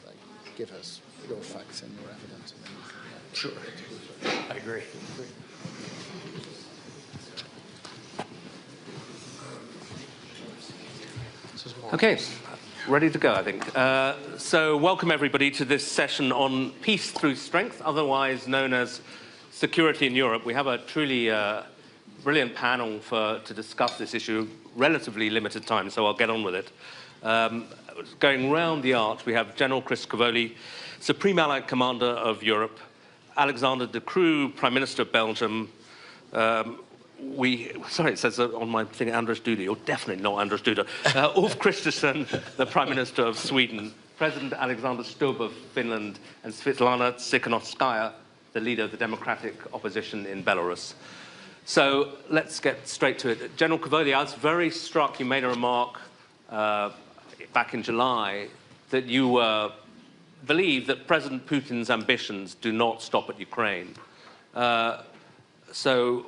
Like, give us your facts and your evidence. And then we can, Sure. I agree. Okay, ready to go, I think. So welcome everybody to this session on peace through strength, otherwise known as security in Europe. We have a truly brilliant panel to discuss this issue, relatively limited time, so I'll get on with it. Going round the arch, we have General Cavoli, Supreme Allied Commander of Europe, Alexander Stubb, Prime Minister of Belgium. Sorry, it says on my thing, Anders Duda. You're definitely not Anders Duda. Ulf Kristersson, the Prime Minister of Sweden, President Alexander Stubb of Finland, and Sviatlana Tsikhanouskaya, the leader of the democratic opposition in Belarus. So let's get straight to it. General Cavoli, I was very struck. You made a remark back in July that you believe that President Putin's ambitions do not stop at Ukraine. So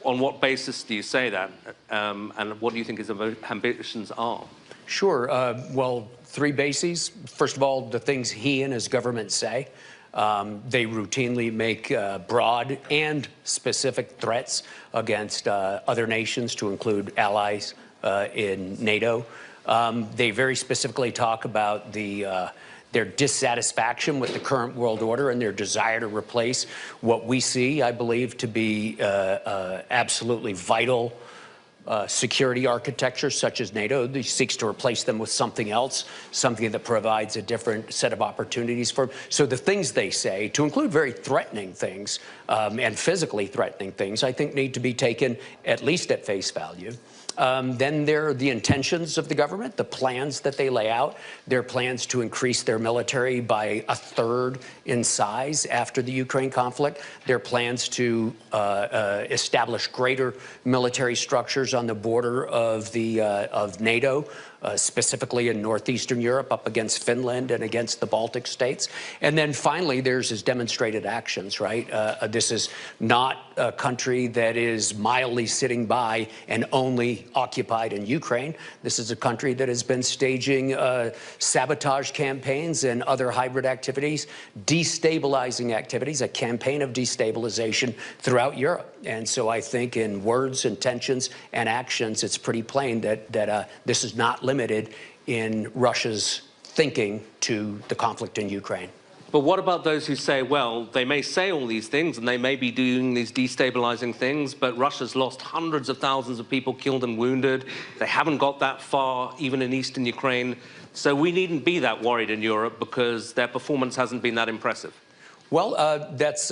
on what basis do you say that? And what do you think his ambitions are? Sure. Well, three bases. First of all, the things he and his government say. They routinely make broad and specific threats against other nations, to include allies in NATO. They very specifically talk about their dissatisfaction with the current world order and their desire to replace what we see, I believe, to be absolutely vital security architecture such as NATO. He seeks to replace them with something else, something that provides a different set of opportunities for them. So the things they say, to include very threatening things and physically threatening things, I think need to be taken at least at face value. Then there are the intentions of the government, the plans that they lay out, their plans to increase their military by 1/3 in size after the Ukraine conflict, their plans to establish greater military structures on the border of NATO, specifically in northeastern Europe, up against Finland and against the Baltic states. And then finally, there's his demonstrated actions, right? This is not a country that is mildly sitting by and only occupied in Ukraine. This is a country that has been staging sabotage campaigns and other hybrid activities, destabilizing activities, a campaign of destabilization throughout Europe. And so I think in words, intentions, and actions, it's pretty plain that this is not limited in Russia's thinking to the conflict in Ukraine. But what about those who say, well, they may say all these things and they may be doing these destabilizing things, but Russia's lost hundreds of thousands of people killed and wounded. They haven't got that far, even in eastern Ukraine. So we needn't be that worried in Europe because their performance hasn't been that impressive. Well, that's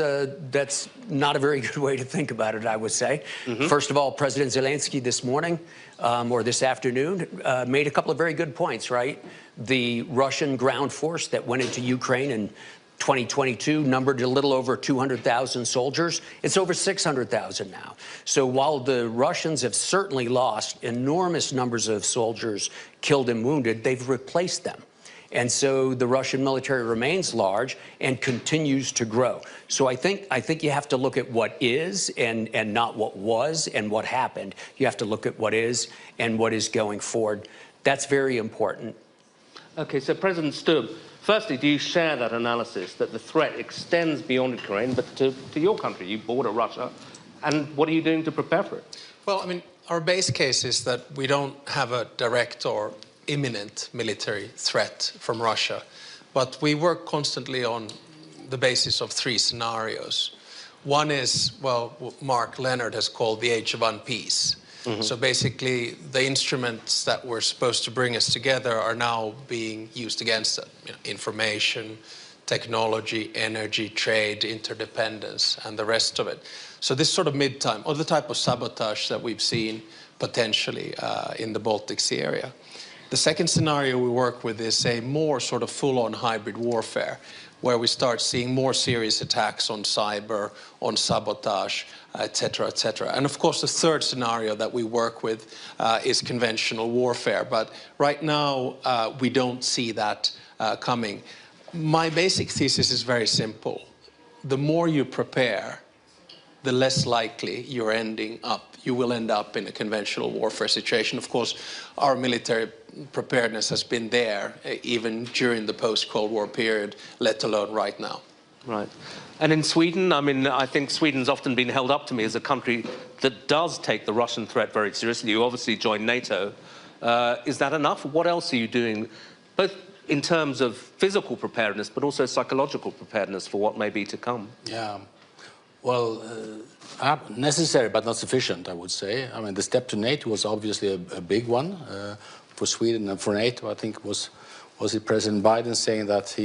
not a very good way to think about it, I would say. First of all, President Zelensky this morning, or this afternoon, made a couple of very good points, right? The Russian ground force that went into Ukraine in 2022 numbered a little over 200,000 soldiers. It's over 600,000 now. So while the Russians have certainly lost enormous numbers of soldiers killed and wounded, they've replaced them. And so the Russian military remains large and continues to grow. So I think you have to look at what is and not what was and what happened. You have to look at what is and what is going forward. That's very important. Okay, so President Stubb, firstly, do you share that analysis that the threat extends beyond Ukraine, but to your country? You border Russia. And what are you doing to prepare for it? Well, I mean, our base case is that we don't have a direct or imminent military threat from Russia, but we work constantly on the basis of three scenarios. One is, well, what Mark Leonard has called the age of unpeace. So basically, the instruments that were supposed to bring us together are now being used against us. You know, information, technology, energy, trade, interdependence, and the rest of it. So this sort of mid-time, or the type of sabotage that we've seen potentially in the Baltic Sea area. The second scenario we work with is a more sort of full-on hybrid warfare, where we start seeing more serious attacks on cyber, on sabotage, et cetera, et cetera. And of course, the third scenario that we work with is conventional warfare. But right now, we don't see that coming. My basic thesis is very simple. The more you prepare, the less likely you will end up in a conventional warfare situation. Of course, our military preparedness has been there even during the post-Cold War period, let alone right now. Right. And in Sweden, I mean, I think Sweden's often been held up to me as a country that does take the Russian threat very seriously. You obviously joined NATO. Is that enough? What else are you doing, both in terms of physical preparedness, but also psychological preparedness for what may be to come? Yeah. Well, necessary but not sufficient, I would say. I mean, the step to NATO was obviously a big one for Sweden and for NATO. I think was it President Biden saying that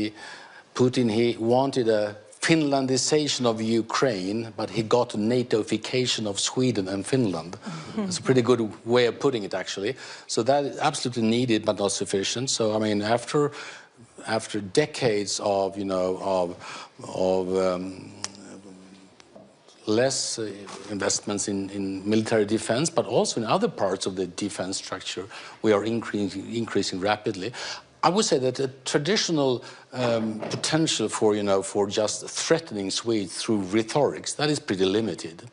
Putin wanted a Finlandization of Ukraine, but he got a NATOification of Sweden and Finland. It's a pretty good way of putting it, actually. So that is absolutely needed, but not sufficient. So I mean, after decades of less investments in military defense, but also in other parts of the defense structure, we are increasing rapidly. I would say that the traditional potential for just threatening Swedes through rhetorics, that is pretty limited.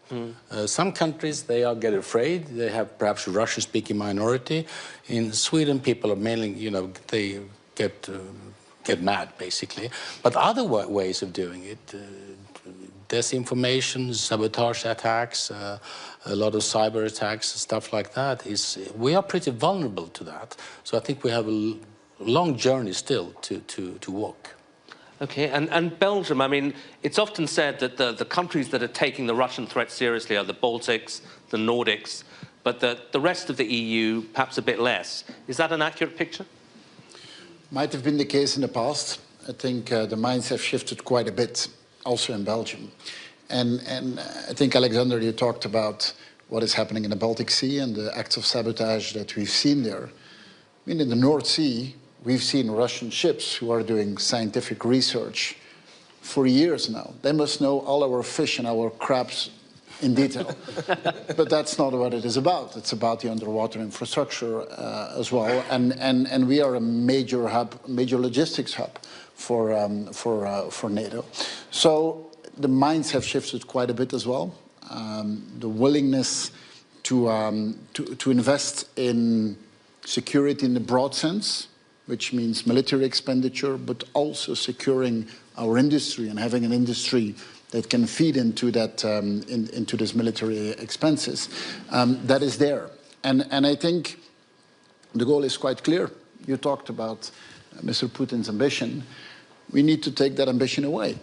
Some countries, they get afraid. They have perhaps a Russian-speaking minority. In Sweden, people are mainly, they get mad, basically. But other ways of doing it, disinformation, sabotage attacks, a lot of cyber attacks, stuff like that, we are pretty vulnerable to that. So I think we have a long journey still to walk. Okay, and Belgium, I mean, it's often said that the countries that are taking the Russian threat seriously are the Baltics, the Nordics, but the rest of the EU, perhaps a bit less. Is that an accurate picture? Might have been the case in the past. I think the minds have shifted quite a bit, also in Belgium. And I think, Alexander, you talked about what is happening in the Baltic Sea and the acts of sabotage that we've seen there. I mean, in the North Sea, we've seen Russian ships who are doing scientific research for years now. They must know all our fish and our crabs in detail. But that's not what it is about. It's about the underwater infrastructure as well. And we are a major hub, major logistics hub for NATO. So the minds have shifted quite a bit as well. The willingness to invest in security in the broad sense, which means military expenditure, but also securing our industry and having an industry that can feed into that into this military expenses, that is there. And I think the goal is quite clear. You talked about Mr. Putin's ambition. We need to take that ambition away.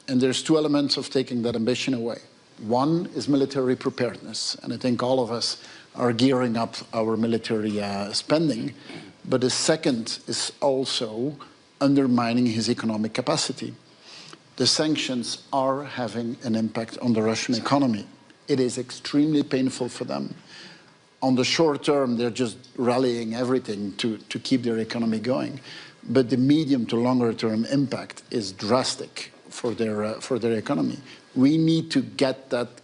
And there's two elements of taking that ambition away. One is military preparedness, and I think all of us are gearing up our military spending. But the second is also undermining his economic capacity. The sanctions are having an impact on the Russian economy. It is extremely painful for them. On the short term, they're just rallying everything to keep their economy going. But the medium to longer term impact is drastic for their economy. We need to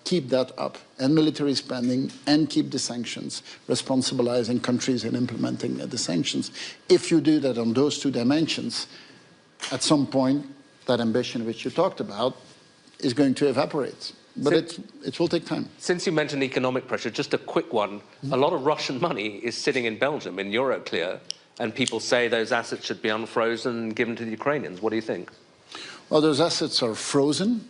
keep that up, and military spending, and keep the sanctions, responsibilizing countries in implementing the sanctions. If you do that on those two dimensions, at some point, that ambition which you talked about is going to evaporate. But it will take time. Since you mentioned economic pressure, just a quick one. A lot of Russian money is sitting in Belgium, in Euroclear, and people say those assets should be unfrozen and given to the Ukrainians. What do you think? Well, those assets are frozen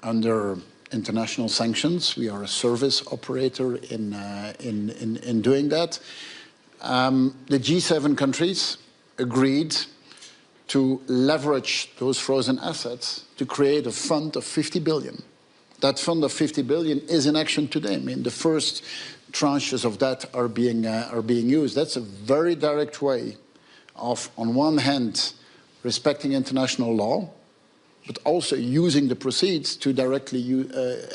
under international sanctions. We are a service operator in doing that. The G7 countries agreed to leverage those frozen assets to create a fund of 50 billion. That fund of 50 billion is in action today. I mean, the first tranches of that are being used. That's a very direct way of, on one hand, respecting international law, but also using the proceeds to directly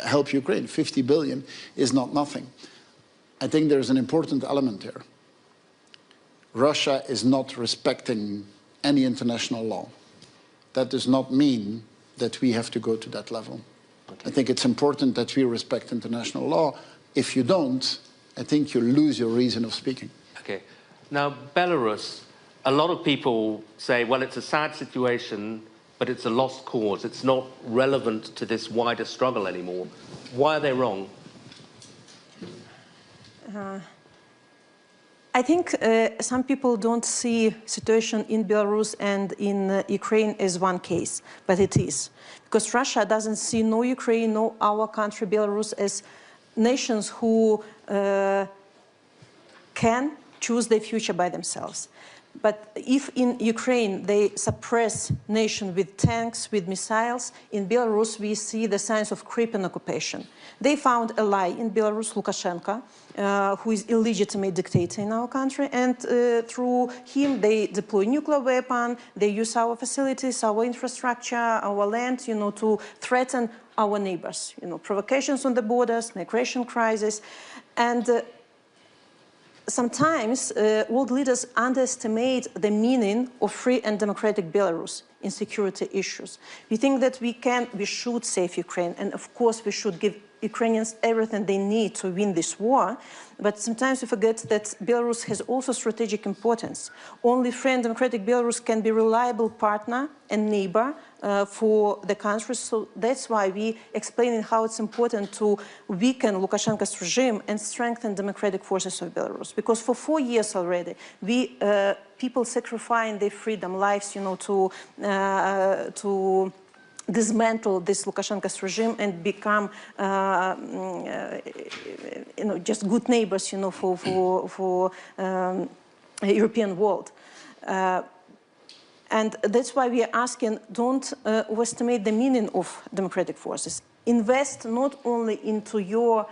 help Ukraine. 50 billion is not nothing. I think there's an important element there. Russia is not respecting any international law. That does not mean that we have to go to that level. Okay. I think it's important that we respect international law. If you don't, I think you lose your reason of speaking. Okay. Now, Belarus, a lot of people say, well, it's a sad situation. but it's a lost cause. It's not relevant to this wider struggle anymore. Why are they wrong? I think some people don't see situation in Belarus and in Ukraine as one case, but it is. Because Russia doesn't see no Ukraine, no our country, Belarus, as nations who can choose their future by themselves. But if in Ukraine they suppress nation with tanks, with missiles, in Belarus we see the signs of creeping occupation. They found a ally in Belarus, Lukashenko, who is illegitimate dictator in our country, and through him they deploy nuclear weapon, they use our facilities, our infrastructure, our land, to threaten our neighbors. Provocations on the borders, migration crisis, and sometimes world leaders underestimate the meaning of free and democratic Belarus in security issues. We think that we should save Ukraine, and of course we should give Ukrainians everything they need to win this war, but sometimes we forget that Belarus has also strategic importance. Only free and democratic Belarus can be a reliable partner and neighbor for the country, so that's why we explaining how it's important to weaken Lukashenko's regime and strengthen democratic forces of Belarus. Because for 4 years already, people sacrificing their freedom, lives, to dismantle this Lukashenko's regime and become, just good neighbors, for European world. And that's why we are asking, don't overestimate the meaning of democratic forces. Invest not only into your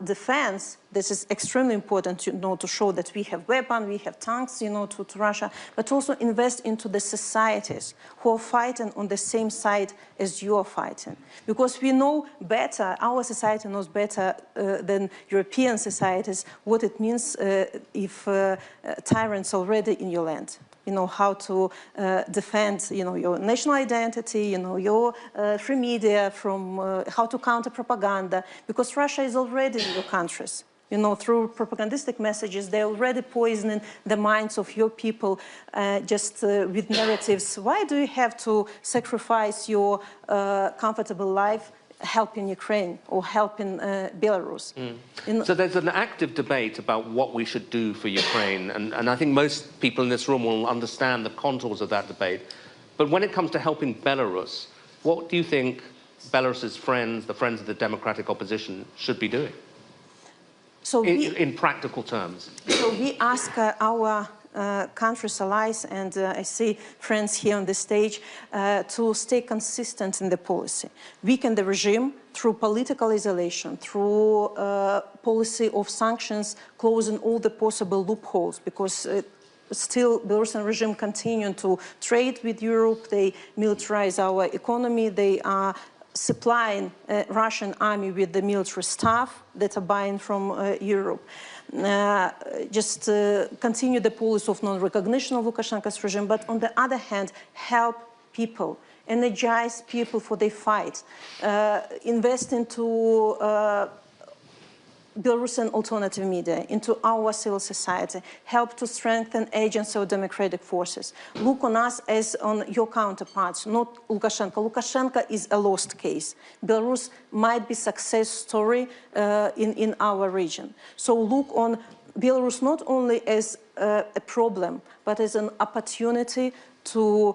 defense. This is extremely important to show that we have weapons, we have tanks, to Russia, but also invest into the societies who are fighting on the same side as you are fighting. Because we know better, our society knows better than European societies what it means if tyrants already in your land. How to defend, your national identity, your free media, from how to counter propaganda, because Russia is already in your countries. Through propagandistic messages, they're already poisoning the minds of your people just with narratives. Why do you have to sacrifice your comfortable life helping Ukraine or helping Belarus? So there's an active debate about what we should do for Ukraine, and I think most people in this room will understand the contours of that debate. But when it comes to helping Belarus, what do you think Belarus's friends, the friends of the democratic opposition, should be doing? So in practical terms. So we ask our countries' allies, and I see friends here on the stage, to stay consistent in the policy. Weaken the regime through political isolation, through policy of sanctions, closing all the possible loopholes, because still the Belarusian regime continue to trade with Europe, they militarize our economy, they are supplying Russian army with the military staff that are buying from Europe. Just continue the policy of non-recognition of Lukashenko's regime, but on the other hand, help people, energize people for their fight, invest into Belarusian alternative media, into our civil society, help to strengthen agency of democratic forces. Look on us as on your counterparts, not Lukashenko. Lukashenko is a lost case. Belarus might be success story in our region. So look on Belarus not only as a problem, but as an opportunity to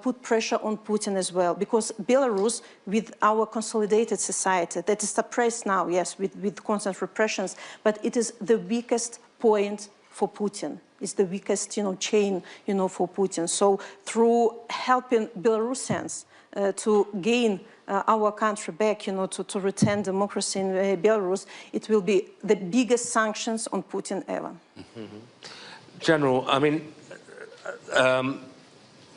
put pressure on Putin as well, because Belarus, with our consolidated society that is suppressed now, yes, with constant repressions, but it is the weakest point for Putin. It's the weakest, chain, for Putin. So through helping Belarusians to gain our country back, to return democracy in Belarus, it will be the biggest sanctions on Putin ever. General, I mean,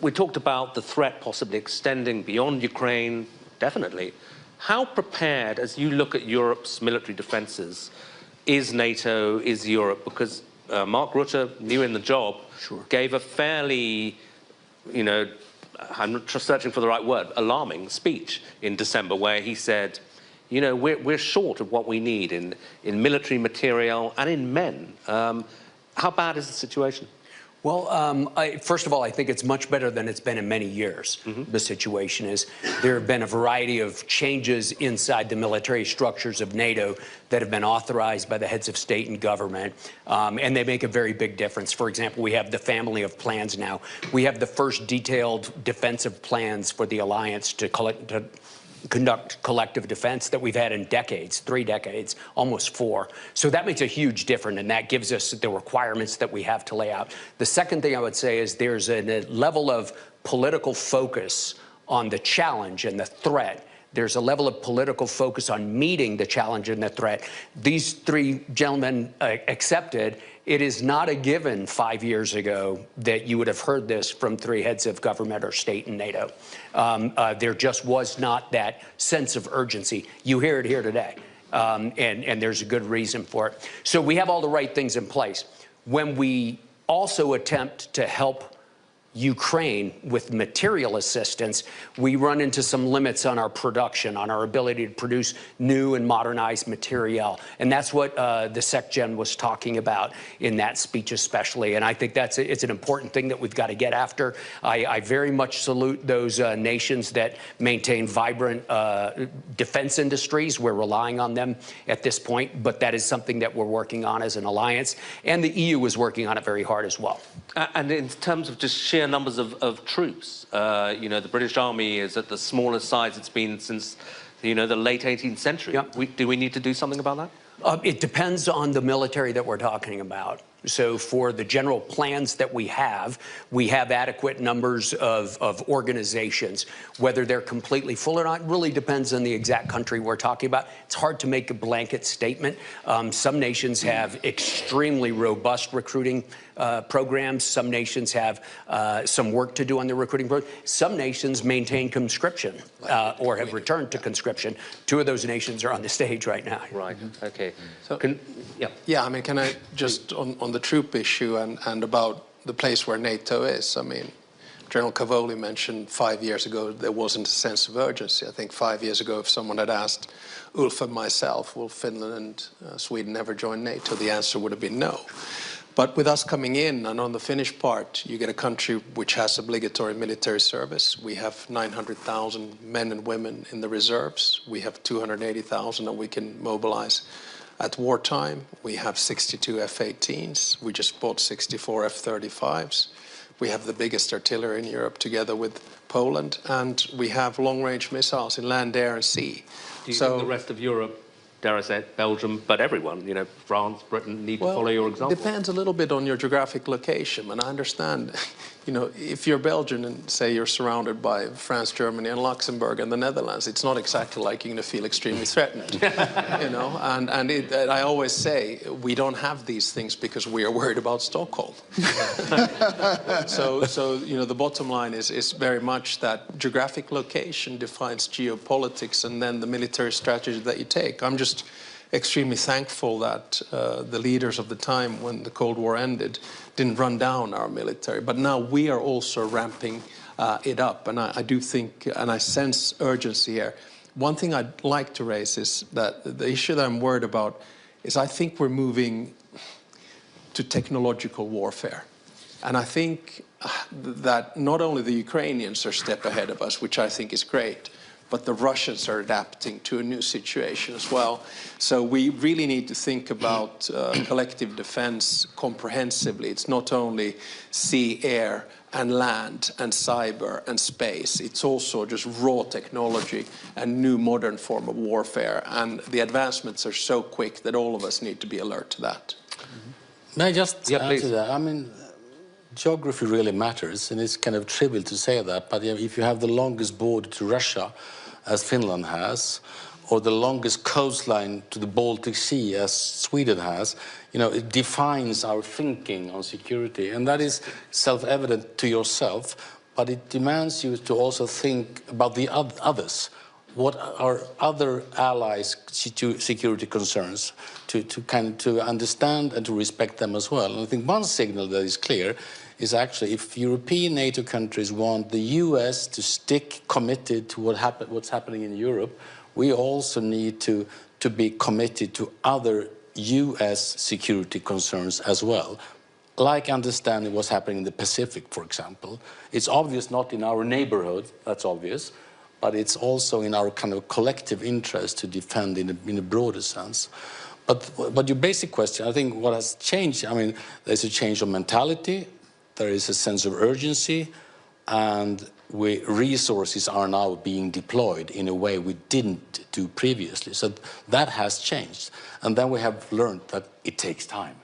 we talked about the threat possibly extending beyond Ukraine, definitely. How prepared, as you look at Europe's military defences, is NATO, is Europe? Because Mark Rutte, new in the job, gave a fairly, I'm not searching for the right word, alarming speech in December, where he said, we're short of what we need in military material and in men. How bad is the situation? Well, first of all, I think it's much better than it's been in many years. The situation is there have been a variety of changes inside the military structures of NATO that have been authorized by the heads of state and government, and they make a very big difference. For example, we have the family of plans now. We have the first detailed defensive plans for the alliance to conduct collective defense that we've had in decades, 3 decades, almost 4. So that makes a huge difference, and that gives us the requirements that we have to lay out. The second thing I would say is there's a level of political focus on the challenge and the threat. There's a level of political focus on meeting the challenge and the threat. These 3 gentlemen accepted. It is not a given 5 years ago that you would have heard this from 3 heads of government or state in NATO. There just was not that sense of urgency. You hear it here today, and there's a good reason for it. So we have all the right things in place. When we also attempt to help Ukraine with material assistance, we run into some limits on our production, on our ability to produce new and modernized material. And that's what the SecGen was talking about in that speech especially. And I think it's an important thing that we've got to get after. I very much salute those nations that maintain vibrant defense industries. We're relying on them at this point, but that is something that we're working on as an alliance. And the EU is working on it very hard as well. And in terms of just sheer numbers of troops, you know, the British Army is at the smallest size it's been since, you know, the late 18th century. Yep. Do we need to do something about that? It depends on the military that we're talking about. So for the general plans that we have adequate numbers of organizations. Whether they're completely full or not really depends on the exact country we're talking about. It's hard to make a blanket statement. Some nations have extremely robust recruiting programs. Some nations have some work to do on the recruiting program. Some nations maintain conscription or have returned to conscription. 2 of those nations are on the stage right now. Right, okay. So, yeah, I mean, can I just, on the troop issue and about the place where NATO is, I mean, General Cavoli mentioned 5 years ago there wasn't a sense of urgency. I think 5 years ago, if someone had asked Ulf and myself, will Finland and Sweden ever join NATO, the answer would have been no. But with us coming in, and on the Finnish part, you get a country which has obligatory military service. We have 900,000 men and women in the reserves. We have 280,000 that we can mobilize at wartime. We have 62 F-18s. We just bought 64 F-35s. We have the biggest artillery in Europe together with Poland. And we have long-range missiles in land, air, and sea. Do you think the rest of Europe, dare I say it, Belgium, but everyone, you know, France, Britain, need to follow your example? It depends a little bit on your geographic location. And I understand, you know, if you're Belgian and say you're surrounded by France, Germany, and Luxembourg and the Netherlands, it's not exactly like you're going to feel extremely threatened, you know. And I always say we don't have these things because we are worried about Stockholm. So you know, the bottom line is very much that geographic location defines geopolitics and then the military strategy that you take. I'm just extremely thankful that the leaders of the time when the Cold War ended didn't run down our military. But now we are also ramping it up. And I do think, and I sense urgency here. One thing I'd like to raise is that the issue that I'm worried about is I think we're moving to technological warfare. And I think that not only the Ukrainians are a step ahead of us, which I think is great, but the Russians are adapting to a new situation as well. So we really need to think about collective defense comprehensively. It's not only sea, air, and land, and cyber, and space. It's also just raw technology and new modern form of warfare. And the advancements are so quick that all of us need to be alert to that. May I just add to that? I mean, geography really matters, and it's kind of trivial to say that, but if you have the longest border to Russia, as Finland has, or the longest coastline to the Baltic Sea, as Sweden has, you know, it defines our thinking on security, and that is self-evident to yourself, but it demands you to also think about the others. What are other allies' security concerns, to understand and to respect them as well. And I think one signal that is clear is actually if European NATO countries want the US to stick committed to what's happening in Europe, we also need to be committed to other US security concerns as well. like understanding what's happening in the Pacific, for example. It's obvious not in our neighborhood, that's obvious, but it's also in our kind of collective interest to defend in a broader sense. But your basic question, I think what has changed, I mean, there's a change of mentality, there is a sense of urgency, and resources are now being deployed in a way we didn't do previously. So that has changed. And then we have learned that it takes time.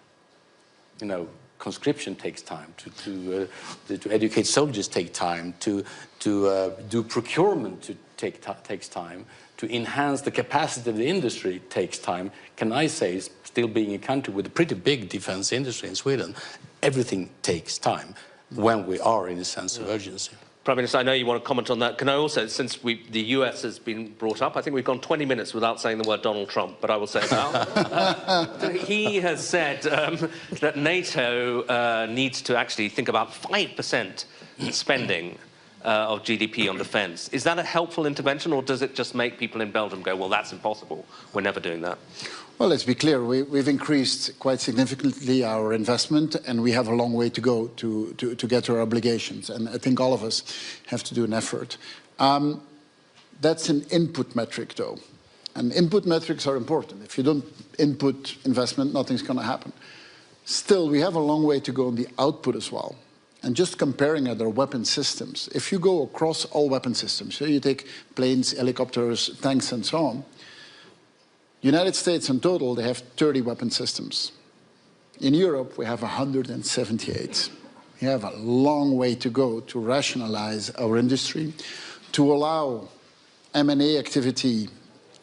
You know, conscription takes time, to educate soldiers take time, to do procurement takes time, to enhance the capacity of the industry takes time. Can I say, still being a country with a pretty big defense industry in Sweden, everything takes time when we are in a sense of urgency. Prime Minister, I know you want to comment on that. Can I also, since the US has been brought up, I think we've gone 20 minutes without saying the word Donald Trump, but I will say it now. He has said that NATO needs to actually think about 5% spending of GDP on defence. Is that a helpful intervention, or does it just make people in Belgium go, well, that's impossible, we're never doing that? Well, let's be clear, we've increased quite significantly our investment, and we have a long way to go to get to our obligations. And I think all of us have to do an effort. That's an input metric, though. And input metrics are important. If you don't input investment, nothing's going to happen. Still, we have a long way to go on the output as well. And just comparing other weapon systems, if you go across all weapon systems, so you take planes, helicopters, tanks, and so on, United States in total, they have 30 weapon systems. In Europe, we have 178. We have a long way to go to rationalize our industry, to allow M&A activity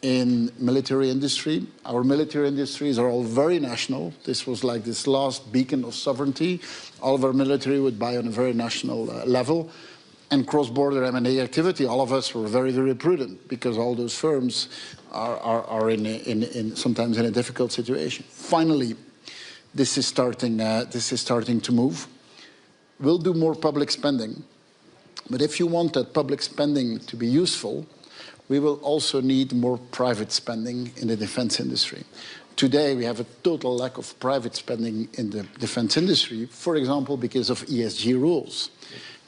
in military industry. Our military industries are all very national. This was like this last beacon of sovereignty. All of our military would buy on a very national level. And cross-border M&A activity, all of us were very, very prudent, because all those firms are sometimes in a difficult situation. Finally, this is starting to move. We'll do more public spending. But if you want that public spending to be useful, we will also need more private spending in the defense industry. Today, we have a total lack of private spending in the defense industry, for example, because of ESG rules.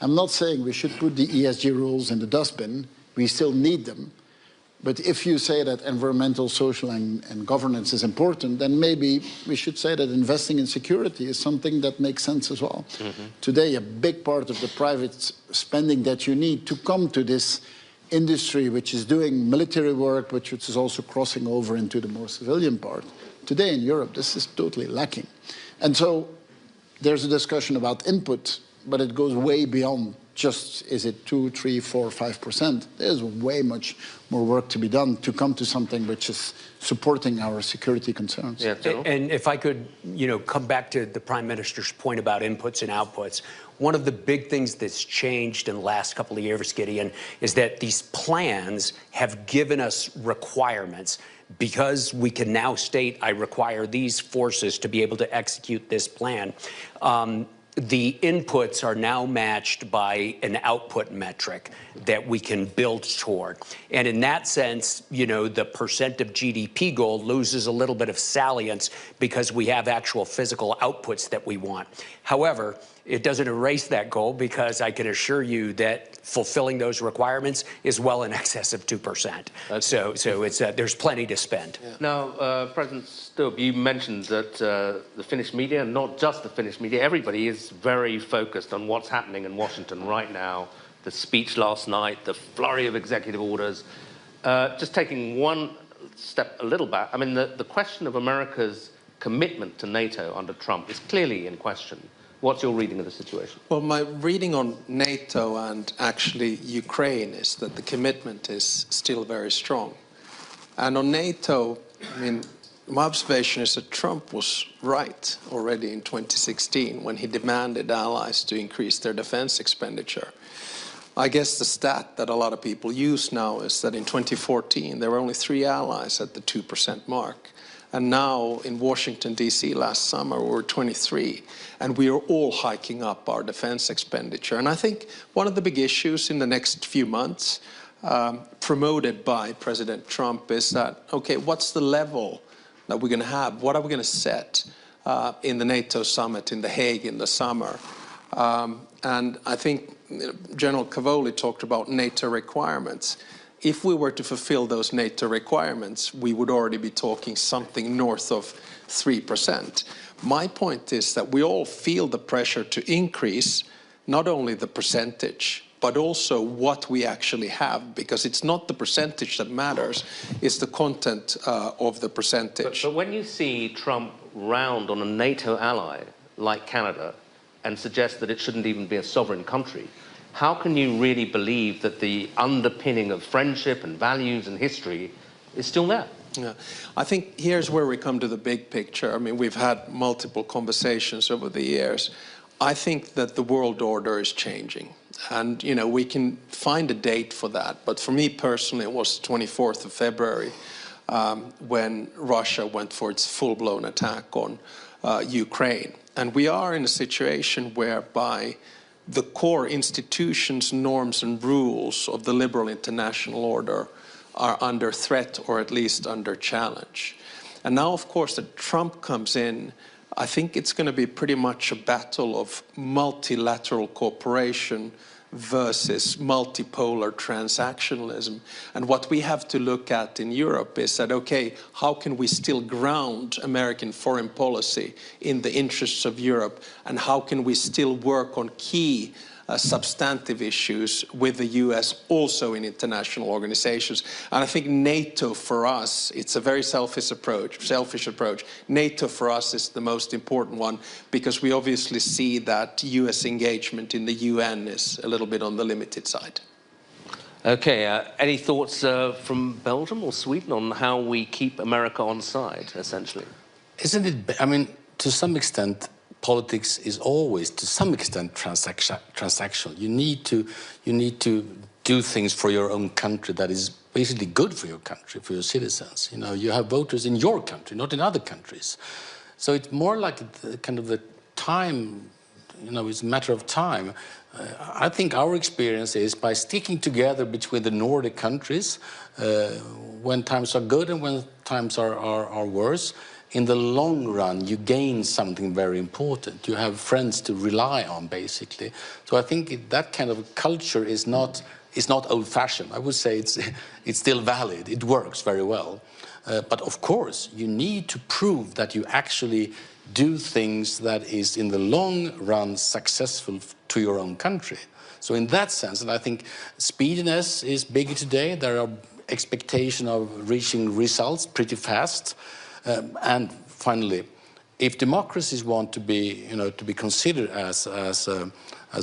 I'm not saying we should put the ESG rules in the dustbin. We still need them. But if you say that environmental, social, and governance is important, then maybe we should say that investing in security is something that makes sense as well. Today, a big part of the private spending that you need to come to this industry, which is doing military work, which is also crossing over into the more civilian part. Today in Europe, this is totally lacking. And so there's a discussion about input, but it goes way beyond just, is it 2, 3, 4, 5%? There's way much more work to be done to come to something which is supporting our security concerns. Yeah, and if I could, come back to the Prime Minister's point about inputs and outputs, one of the big things that's changed in the last couple of years, Gideon, is that these plans have given us requirements. Because we can now state, I require these forces to be able to execute this plan. The inputs are now matched by an output metric that we can build toward. And in that sense, the percent of GDP goal loses a little bit of salience because we have actual physical outputs that we want. However, it doesn't erase that goal, because I can assure you that fulfilling those requirements is well in excess of 2%. So it's there's plenty to spend. Yeah. Now, President Stubb, you mentioned that the Finnish media, not just the Finnish media, everybody is very focused on what's happening in Washington right now, the speech last night, the flurry of executive orders. Just taking one step a little back, I mean, the question of America's commitment to NATO under Trump is clearly in question. What's your reading of the situation? Well, my reading on NATO and actually Ukraine is that the commitment is still very strong. And on NATO, I mean, my observation is that Trump was right already in 2016 when he demanded allies to increase their defense expenditure. I guess the stat that a lot of people use now is that in 2014 there were only 3 allies at the 2% mark. And now in Washington, D.C. last summer, we were 23. And we are all hiking up our defense expenditure. And I think one of the big issues in the next few months, promoted by President Trump, is that, okay, what's the level that we're going to have? What are we going to set in the NATO summit in The Hague in the summer. And I think General Cavoli talked about NATO requirements. If we were to fulfill those NATO requirements, we would already be talking something north of 3%. My point is that we all feel the pressure to increase not only the percentage, but also what we actually have, because it's not the percentage that matters, it's the content of the percentage. But when you see Trump round on a NATO ally like Canada and suggest that it shouldn't even be a sovereign country, how can you really believe that the underpinning of friendship and values and history is still there? Yeah. I think here's where we come to the big picture. I mean, we've had multiple conversations over the years. I think that the world order is changing. And, you know, we can find a date for that. But for me personally, it was 24th of February when Russia went for its full-blown attack on Ukraine. And we are in a situation whereby the core institutions, norms and rules of the liberal international order are under threat, or at least under challenge. And now, of course, that Trump comes in, I think it's going to be pretty much a battle of multilateral cooperation versus multipolar transactionalism. And what we have to look at in Europe is that, okay, how can we still ground American foreign policy in the interests of Europe, and how can we still work on key substantive issues with the US also in international organizations. And I think NATO for us, it's a very selfish approach. NATO for us is the most important one, because we obviously see that US engagement in the UN is a little bit on the limited side. Okay, any thoughts from Belgium or Sweden on how we keep America on side, essentially? Isn't it, I mean, to some extent, politics is always, to some extent, transactional. You need to do things for your own country that is basically good for your country, for your citizens. You know, you have voters in your country, not in other countries. So it's more like kind of the time, you know, it's a matter of time. I think our experience is by sticking together between the Nordic countries, when times are good and when times are worse, in the long run, you gain something very important. You have friends to rely on, basically. So I think that kind of culture is not old-fashioned. I would say it's still valid. It works very well. But of course, you need to prove that you actually do things that is in the long run successful to your own country. So in that sense, and I think speediness is bigger today. There are expectations of reaching results pretty fast. And finally, if democracies want to be, you know, to be considered as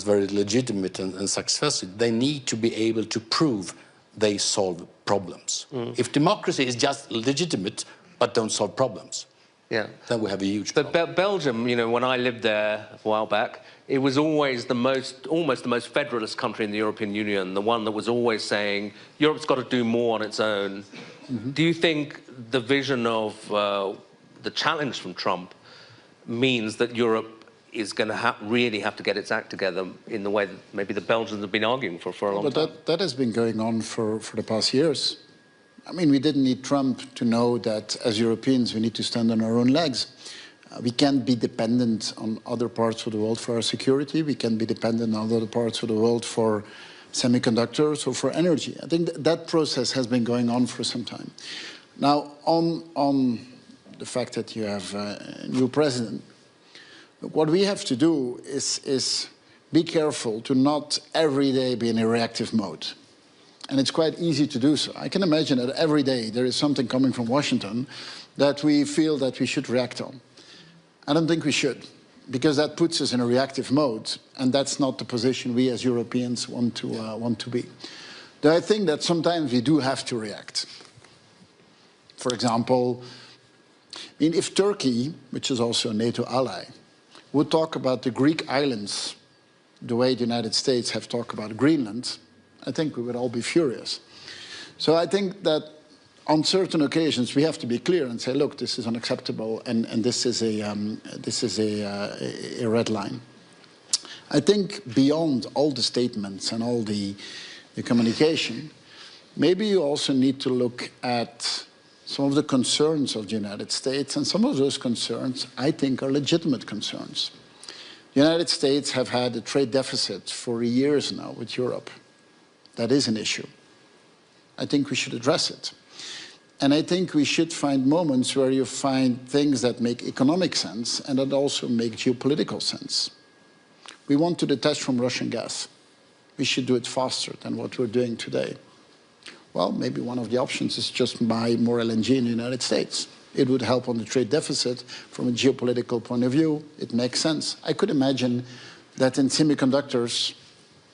very legitimate and successful, they need to be able to prove they solve problems. If democracy is just legitimate but don't solve problems, then we have a huge problem. But Belgium, you know, when I lived there a while back, it was always almost the most federalist country in the European Union, the one that was always saying Europe's got to do more on its own. Do you think the vision of the challenge from Trump means that Europe is going to really have to get its act together in the way that maybe the Belgians have been arguing for a long time? But that has been going on for the past years. I mean, we didn't need Trump to know that as Europeans we need to stand on our own legs. We can't be dependent on other parts of the world for our security. We can't be dependent on other parts of the world for semiconductors or for energy. I think that process has been going on for some time. Now, on the fact that you have a new president, what we have to do is be careful to not every day be in a reactive mode. And it's quite easy to do so. I can imagine that every day there is something coming from Washington that we feel that we should react on. I don't think we should, because that puts us in a reactive mode, and that's not the position we as Europeans want to be. Though I think that sometimes we do have to react. For example, I mean, if Turkey, which is also a NATO ally, would talk about the Greek islands the way the United States have talked about Greenland, I think we would all be furious. So I think that on certain occasions we have to be clear and say, look, this is unacceptable, and this is a red line. I think beyond all the statements and all the communication, maybe you also need to look at some of the concerns of the United States, and some of those concerns, I think, are legitimate concerns. The United States have had a trade deficit for years now with Europe. That is an issue. I think we should address it. And I think we should find moments where you find things that make economic sense and that also make geopolitical sense. We want to detach from Russian gas. We should do it faster than what we're doing today. Well, maybe one of the options is just buy more LNG in the United States. It would help on the trade deficit from a geopolitical point of view. It makes sense. I could imagine that in semiconductors,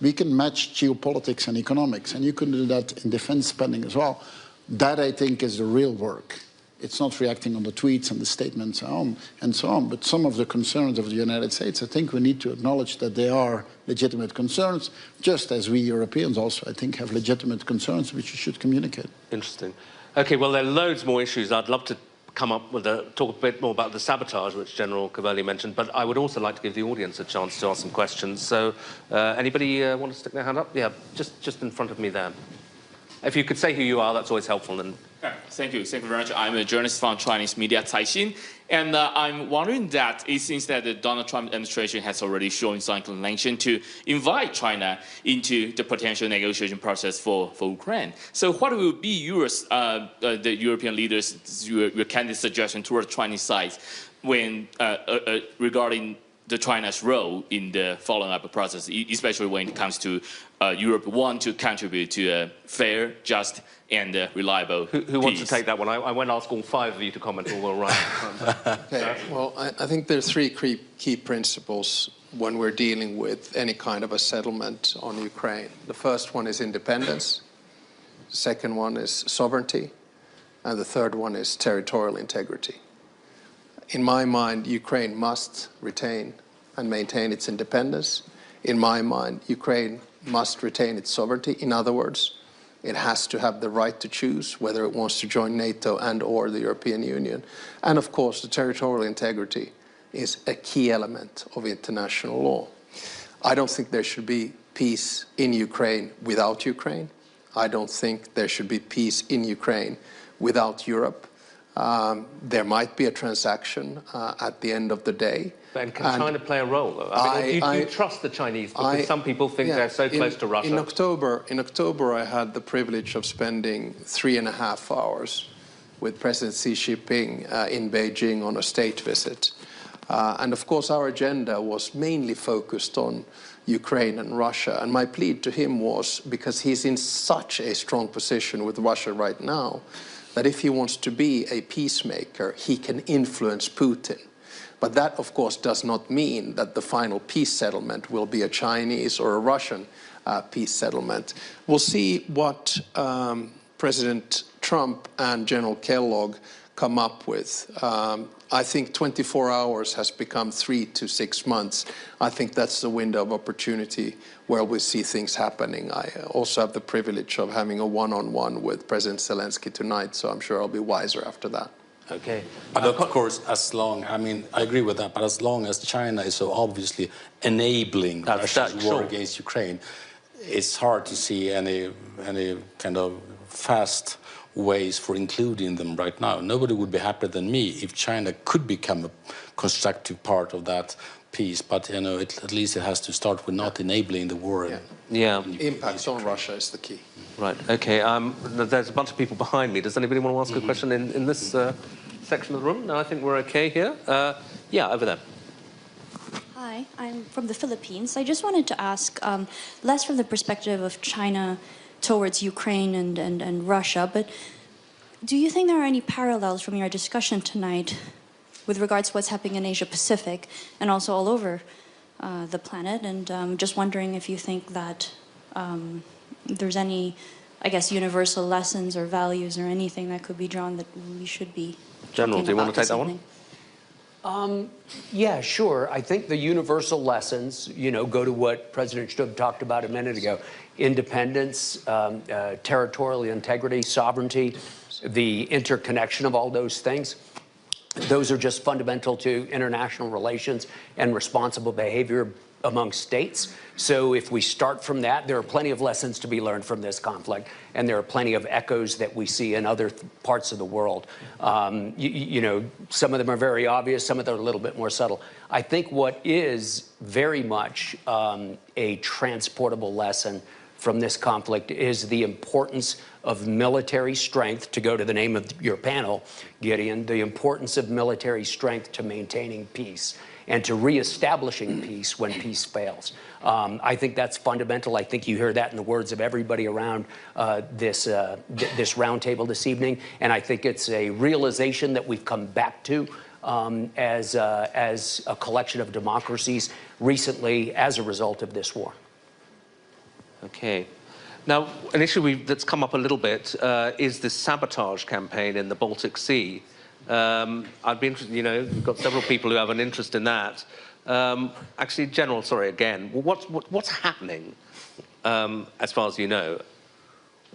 we can match geopolitics and economics, and you can do that in defense spending as well. That, I think, is the real work. It's not reacting on the tweets and the statements and so on, but some of the concerns of the United States, I think we need to acknowledge that they are legitimate concerns, just as we Europeans also, I think, have legitimate concerns which we should communicate. Interesting. Okay, well, there are loads more issues. I'd love to come up with talk a bit more about the sabotage, which General Cavoli mentioned, but I would also like to give the audience a chance to ask some questions. So, anybody want to stick their hand up? Yeah, just in front of me there. If you could say who you are, that's always helpful. And Thank you very much. I'm a journalist from Chinese media, Caixin, and I'm wondering that it seems that the Donald Trump administration has already shown some inclination to invite China into the potential negotiation process for Ukraine. So what will be yours, the European leaders, your candidate suggestion towards Chinese side when regarding the China's role in the following up process, especially when it comes to Europe want to contribute to a fair, just, and reliable Who wants to take that one? I won't ask all five of you to comment all around. Okay. Well, I think there are three key principles when we're dealing with any kind of a settlement on Ukraine. The first one is independence, the second one is sovereignty, and the third one is territorial integrity. In my mind, Ukraine must retain and maintain its independence. In my mind, Ukraine must retain its sovereignty. In other words, it has to have the right to choose whether it wants to join NATO and or the European Union. And of course, the territorial integrity is a key element of international law. I don't think there should be peace in Ukraine without Ukraine. I don't think there should be peace in Ukraine without Europe. There might be a transaction at the end of the day. And can China play a role, though? I mean, do you trust the Chinese? Because some people think they're so close to Russia. In October, I had the privilege of spending 3.5 hours with President Xi Jinping in Beijing on a state visit. And of course, our agenda was mainly focused on Ukraine and Russia. And my plea to him was, because he's in such a strong position with Russia right now, that if he wants to be a peacemaker, he can influence Putin. But that, of course, does not mean that the final peace settlement will be a Chinese or a Russian peace settlement. We'll see what President Trump and General Kellogg come up with. I think 24 hours has become 3 to 6 months. I think that's the window of opportunity where we see things happening. I also have the privilege of having a one-on-one with President Zelensky tonight, so I'm sure I'll be wiser after that. Okay. But of course, as long, I mean, I agree with that, but as long as China is so obviously enabling Russia's war against Ukraine, it's hard to see any kind of fast ways for including them right now. Nobody would be happier than me if China could become a constructive part of that peace, but you know, at least it has to start with not enabling the war. Yeah. Impact on Russia is the key. Right. Okay. There's a bunch of people behind me. Does anybody want to ask a question in this section of the room? No, I think we're okay here. Yeah, over there. Hi, I'm from the Philippines. I just wanted to ask, less from the perspective of China towards Ukraine and Russia, but do you think there are any parallels from your discussion tonight with regards to what's happening in Asia Pacific and also all over the planet? And just wondering if you think that there's any, I guess, universal lessons or values or anything that could be drawn that we should be General, do you want to take that one? Yeah, sure. I think the universal lessons, you know, go to what President Stubb talked about a minute ago. Independence, territorial integrity, sovereignty, the interconnection of all those things. Those are just fundamental to international relations and responsible behavior among states. So if we start from that, there are plenty of lessons to be learned from this conflict, and there are plenty of echoes that we see in other parts of the world. You know, some of them are very obvious, some of them are a little bit more subtle. I think what is very much a transportable lesson from this conflict is the importance of military strength, to go to the name of your panel, Gideon, the importance of military strength to maintaining peace and to reestablishing peace when peace fails. I think that's fundamental. I think you hear that in the words of everybody around this roundtable this evening, and I think it's a realization that we've come back to as a collection of democracies recently as a result of this war. Okay. Now, an issue that's come up a little bit is this sabotage campaign in the Baltic Sea. I'd be interested, you know, we've got several people who have an interest in that. Actually, General, sorry, again, what's happening as far as you know?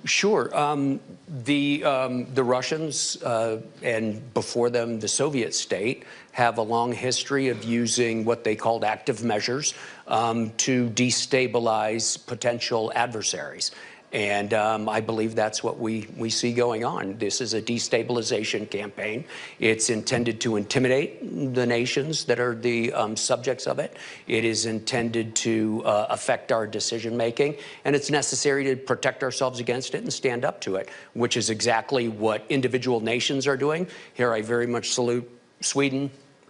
Sure. The Russians and before them the Soviet state have a long history of using what they called active measures to destabilize potential adversaries. And I believe that's what we see going on. This is a destabilization campaign. It's intended to intimidate the nations that are the subjects of it. It is intended to affect our decision-making, and it's necessary to protect ourselves against it and stand up to it, which is exactly what individual nations are doing. Here I very much salute Sweden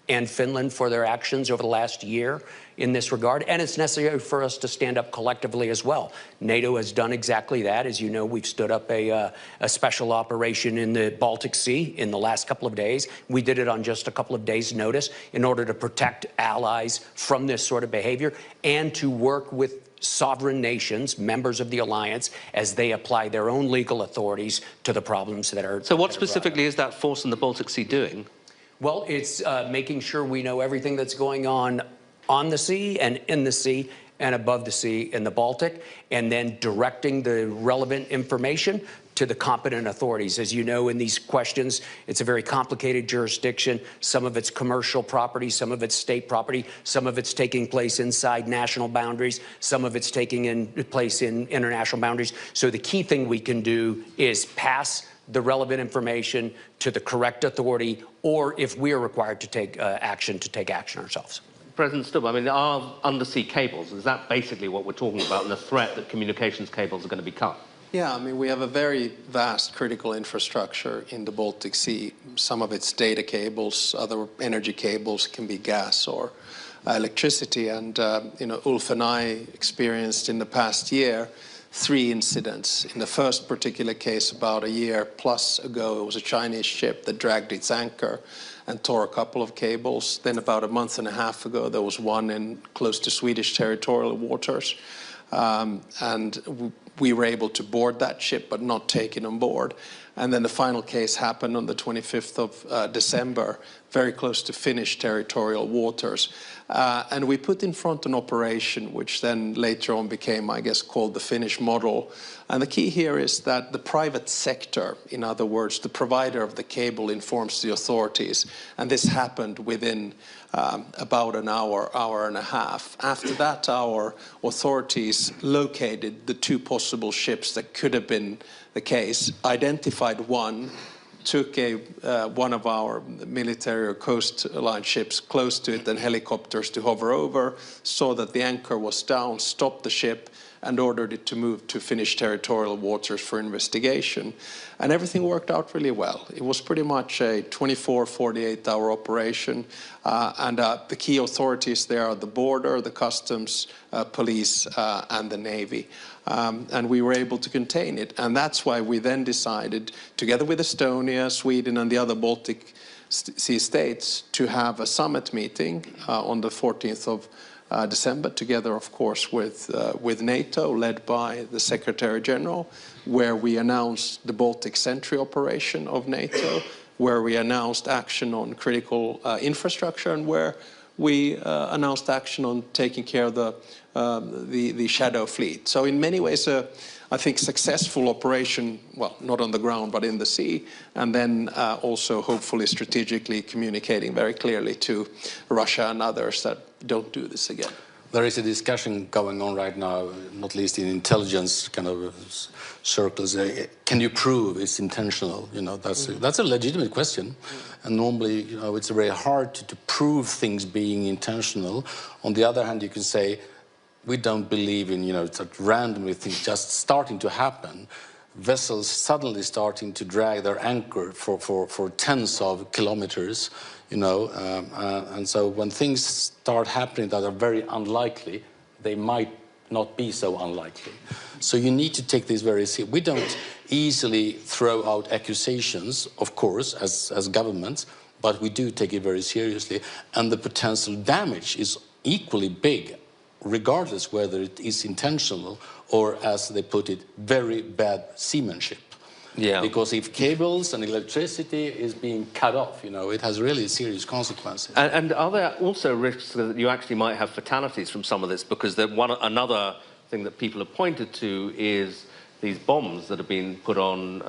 and Finland for their actions over the last year in this regard, and it's necessary for us to stand up collectively as well. NATO has done exactly that. As you know, we've stood up a special operation in the Baltic Sea in the last couple of days. We did it on just a couple of days' notice in order to protect allies from this sort of behavior and to work with sovereign nations, members of the alliance, as they apply their own legal authorities to the problems that are. So what specifically is that force in the Baltic Sea doing? Well, it's making sure we know everything that's going on the sea and in the sea and above the sea in the Baltic, and then directing the relevant information to the competent authorities. As you know, in these questions, it's a very complicated jurisdiction. Some of it's commercial property, some of it's state property, some of it's taking place inside national boundaries, some of it's taking place in international boundaries. So the key thing we can do is pass the relevant information to the correct authority, or if we are required to take action ourselves. President Stubb, I mean, our undersea cables, is that basically what we're talking about, and the threat that communications cables are going to be cut? Yeah, I mean, we have a very vast critical infrastructure in the Baltic Sea. Some of it's data cables, other energy cables, can be gas or electricity. And, you know, Ulf and I experienced in the past year 3 incidents. In the first particular case, about a year plus ago, it was a Chinese ship that dragged its anchor and tore a couple of cables. Then about a month and a half ago, there was one in close to Swedish territorial waters. And we were able to board that ship, but not take it on board. And then the final case happened on the 25th of December, very close to Finnish territorial waters. And we put in front an operation which then later on became, I guess, called the Finnish model. And the key here is that the private sector, in other words, the provider of the cable, informs the authorities. And this happened within about an hour, hour and a half. After that hour, authorities located the 2 possible ships that could have been the case, identified one, took one of our military or coastline ships close to it and helicopters to hover over, saw that the anchor was down, stopped the ship, and ordered it to move to Finnish territorial waters for investigation. And everything worked out really well. It was pretty much a 24, 48-hour operation. And the key authorities there are the border, the customs, police, and the Navy. And we were able to contain it. And that's why we then decided, together with Estonia, Sweden, and the other Baltic Sea states, to have a summit meeting on the 14th of December, together, of course, with NATO, led by the Secretary General, where we announced the Baltic Sentry operation of NATO, where we announced action on critical infrastructure, and where we announced action on taking care of the shadow fleet. So in many ways, I think successful operation, well, not on the ground, but in the sea, and then also hopefully strategically communicating very clearly to Russia and others that don't do this again. There is a discussion going on right now, not least in intelligence kind of circles. Can you prove it's intentional? You know, that's a legitimate question. And normally, you know, it's very hard to prove things being intentional. On the other hand, you can say, we don't believe in, you know, that randomly things just starting to happen. Vessels suddenly starting to drag their anchor for tens of kilometers, you know, and so when things start happening that are very unlikely, they might not be so unlikely. So you need to take this very seriously. We don't easily throw out accusations, of course, as governments, but we do take it very seriously, and the potential damage is equally big, regardless whether it is intentional or, as they put it, very bad seamanship. Yeah. Because if cables and electricity is being cut off, you know, it has really serious consequences. And are there also risks that you actually might have fatalities from some of this? Because another thing that people have pointed to is these bombs that have been put on.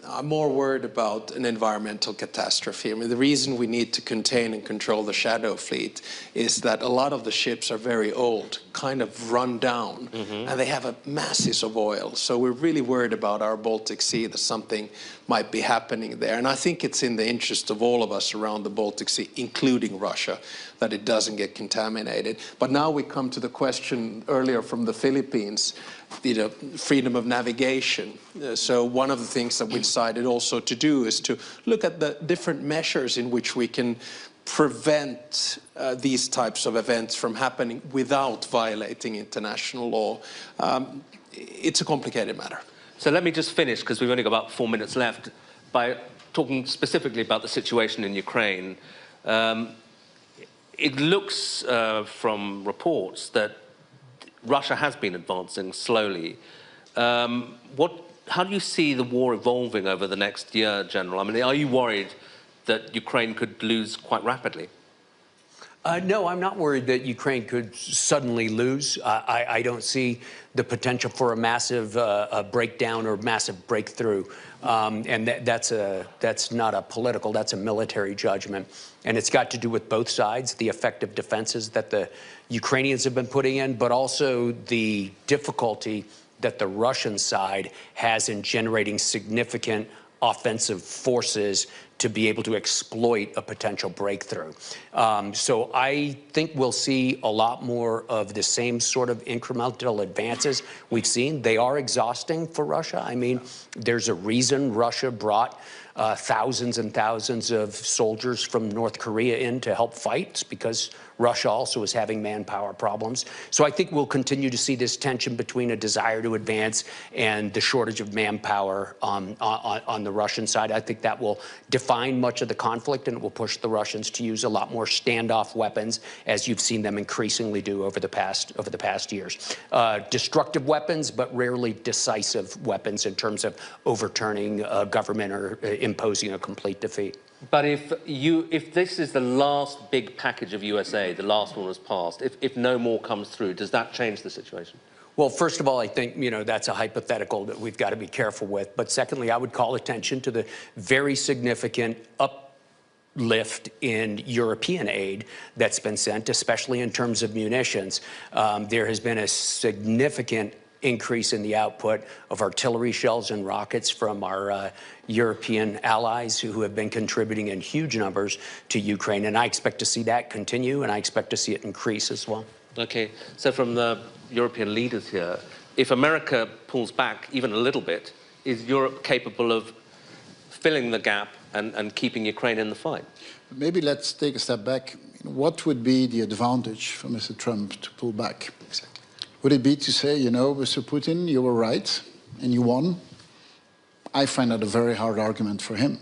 I'm more worried about an environmental catastrophe. I mean, the reason we need to contain and control the shadow fleet is that a lot of the ships are very old, kind of run down, and they have masses of oil. So we're really worried about our Baltic Sea, that something might be happening there. And I think it's in the interest of all of us around the Baltic Sea, including Russia, that it doesn't get contaminated. But now we come to the question earlier from the Philippines, you know, freedom of navigation. So one of the things that we decided also to do is to look at the different measures in which we can prevent these types of events from happening without violating international law. It's a complicated matter. So let me just finish, because we've only got about 4 minutes left, by talking specifically about the situation in Ukraine. It looks from reports that Russia has been advancing slowly. How do you see the war evolving over the next year, General? I mean, are you worried that Ukraine could lose quite rapidly? No, I'm not worried that Ukraine could suddenly lose. I don't see the potential for a massive breakdown or massive breakthrough. And that's not a political, that's a military judgment. And it's got to do with both sides, the effective defenses that the Ukrainians have been putting in, but also the difficulty that the Russian side has in generating significant offensive forces to be able to exploit a potential breakthrough. So I think we'll see a lot more of the same sort of incremental advances we've seen. They are exhausting for Russia. I mean, there's a reason Russia brought thousands and thousands of soldiers from North Korea in to help fight. It's because Russia also is having manpower problems. So I think we'll continue to see this tension between a desire to advance and the shortage of manpower on the Russian side. I think that will define much of the conflict, and it will push the Russians to use a lot more standoff weapons, as you've seen them increasingly do over the past years. Destructive weapons, but rarely decisive weapons in terms of overturning government or imposing a complete defeat. But if this is the last big package of USA, the last one was passed, if no more comes through, does that change the situation? Well, first of all, I think, you know, that's a hypothetical that we've got to be careful with. But secondly, I would call attention to the very significant uplift in European aid that's been sent, especially in terms of munitions. There has been a significant increase in the output of artillery shells and rockets from our European allies who have been contributing in huge numbers to Ukraine. And I expect to see that continue, and I expect to see it increase as well. Okay, so from the European leaders here, if America pulls back even a little bit, is Europe capable of filling the gap and keeping Ukraine in the fight? Maybe let's take a step back. What would be the advantage for Mr. Trump to pull back? Exactly. Would it be to say, you know, Mr. Putin, you were right and you won? I find that a very hard argument for him.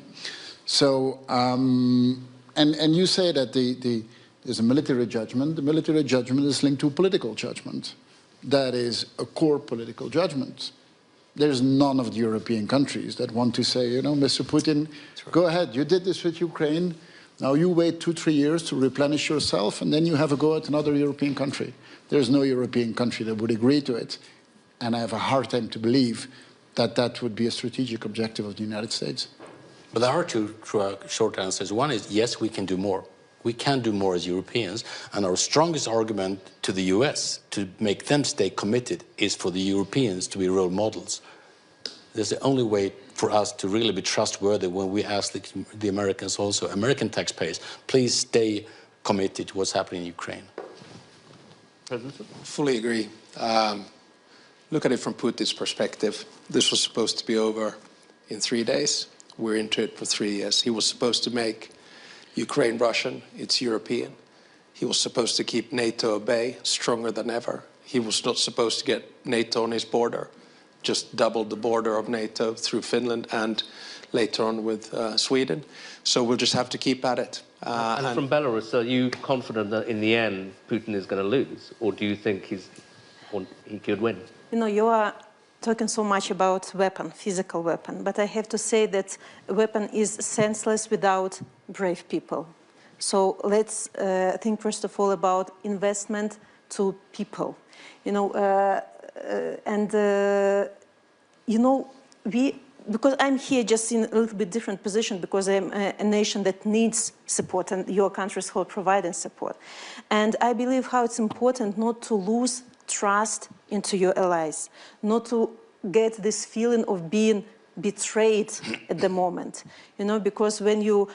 So, and you say that there's a military judgment. The military judgment is linked to a political judgment. That is a core political judgment. There's none of the European countries that want to say, you know, Mr. Putin, go ahead, you did this with Ukraine. Now you wait 2-3 years to replenish yourself, and then you have a go at another European country. There's no European country that would agree to it, and I have a hard time to believe that that would be a strategic objective of the United States. But there are two short answers. One is, yes, we can do more. We can do more as Europeans, and our strongest argument to the US to make them stay committed is for the Europeans to be role models. That's the only way for us to really be trustworthy when we ask the Americans also, American taxpayers, please stay committed to what's happening in Ukraine. President? Fully agree. Look at it from Putin's perspective. This was supposed to be over in 3 days. We're into it for 3 years. He was supposed to make Ukraine Russian, it's European. He was supposed to keep NATO at bay, stronger than ever. He was not supposed to get NATO on his border, just doubled the border of NATO through Finland and later on with Sweden. So we'll just have to keep at it. And from Belarus, are you confident that in the end Putin is going to lose, or do you think he could win? You know, you are talking so much about weapon, physical weapon, but I have to say that a weapon is senseless without brave people. So let's think first of all about investment to people. You know, you know, because I'm here just in a little bit different position because I'm a nation that needs support and your countries who are providing support. And I believe how it's important not to lose trust into your allies, not to get this feeling of being betrayed at the moment, you know, because when you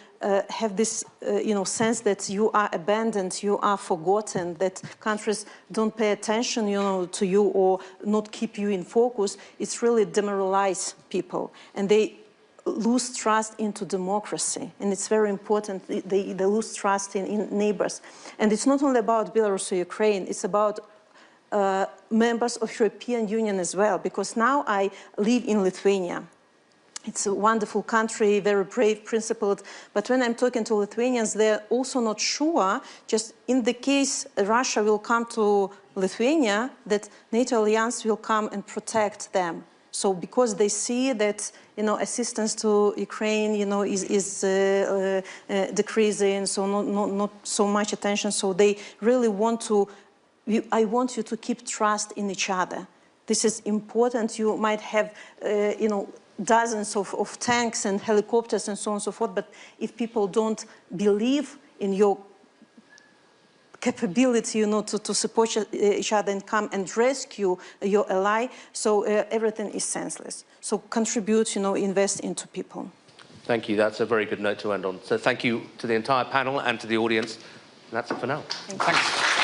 have this, you know, sense that you are abandoned, you are forgotten, that countries don't pay attention, you know, to you or not keep you in focus, it's really demoralize people, and they lose trust into democracy, and it's very important. They lose trust in neighbors, and it's not only about Belarus or Ukraine; it's about members of European Union as well, because now I live in Lithuania. It's a wonderful country, very brave, principled, but when I'm talking to Lithuanians, they're also not sure, just in the case Russia will come to Lithuania, that NATO alliance will come and protect them. So because they see that, you know, assistance to Ukraine, you know, is decreasing, so not so much attention, so they really want to, I want you to keep trust in each other. This is important. You might have, you know, dozens of tanks and helicopters and so on and so forth, but if people don't believe in your capability, you know, to support each other and come and rescue your ally, so everything is senseless. So contribute, you know, invest into people. Thank you. That's a very good note to end on. So thank you to the entire panel and to the audience. And that's it for now. Thank you.